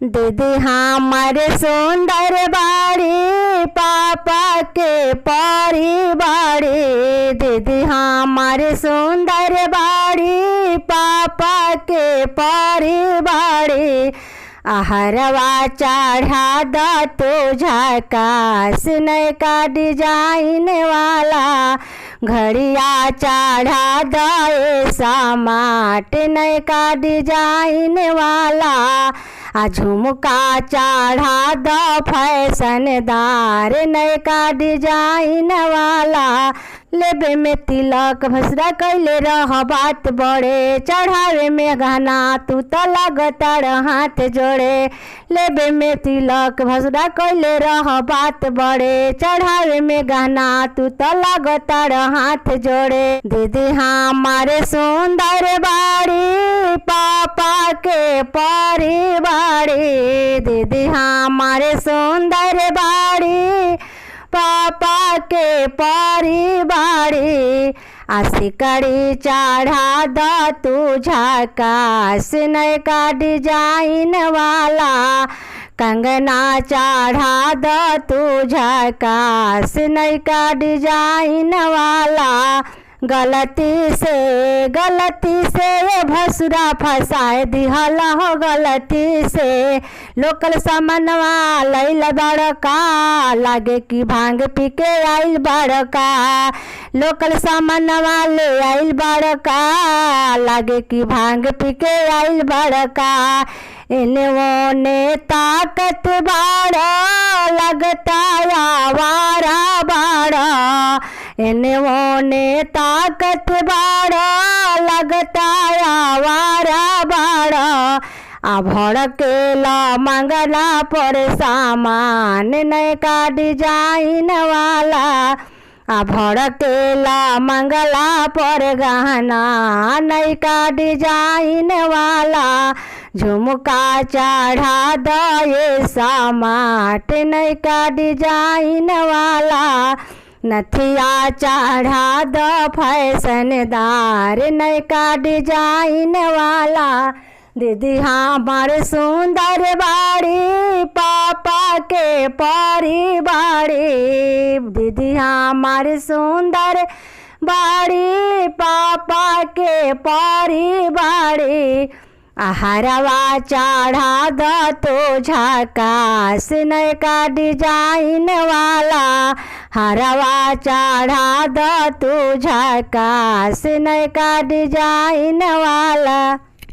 दीदी हमारे सुंदर बाड़ी पापा के परी बाड़ी। दीदी हमारे सुंदर बाड़ी पापा के परी बाड़ी। आहरवा चढ़ा द तुझा काश नयका डिजाइन वाला। घड़िया चढ़ा द समाट नयका डिजाइन वाला। आ झुमका चढ़ा द फैशनदार नयका डिजाइन वाला। लेबे में तिलक भसरा कैले रह बात बड़े। चढ़ावे में गहना तू तो लगतार हाथ जोड़े। लेबे में तिलक भसरा कैले रह बात बड़े। चढ़ावे में गहना तू तो लगतार हाथ जोड़े। दीदी हमारे सुंदर बाड़ी पापा के परी बाड़ी। दीदी हमारे सुंदर बाड़ी पापा के परी बाड़ी। आशिकड़ी चढ़ा द तुझा काश नयका डिजाइन वाला। कंगना चढ़ा द तुझा काश नयका डिजाइन वाला। गलती से ये भसुरा फसाए दिहला हो गलती से। लोकल सामानवा लैल बड़का लागे कि भांग पी के आइल बड़का। लोकल सामानवा ले आइल बड़का लागे कि भांग पी के आइल बड़का। इने ओने ताकत बाड़ा लगता आवारा बाड़ा। इने ओने ताकत बाड़ा लगता आवारा बाड़ा। आ भड़केला मंगला पर सामान नयका डिजाइन वाला। आ भड़केला मंगला पर गहना नयका डिजाइन वाला। झुमका चढ़ा द ये समाट नयका डिजाइन वाला। नथिया चढ़ा द फैशनदार नयका डिजाइन वाला। दीदी हमारे सुंदर बाड़ी पापा के परी बाड़ी। दीदी हमारे सुंदर बाड़ी पापा के परी बाड़ी। आहरवा चढ़ा द तुझा काश नयका डिजाइन वाला। हरवा चढ़ा द तुझा काश नयका डिजाइन वाला।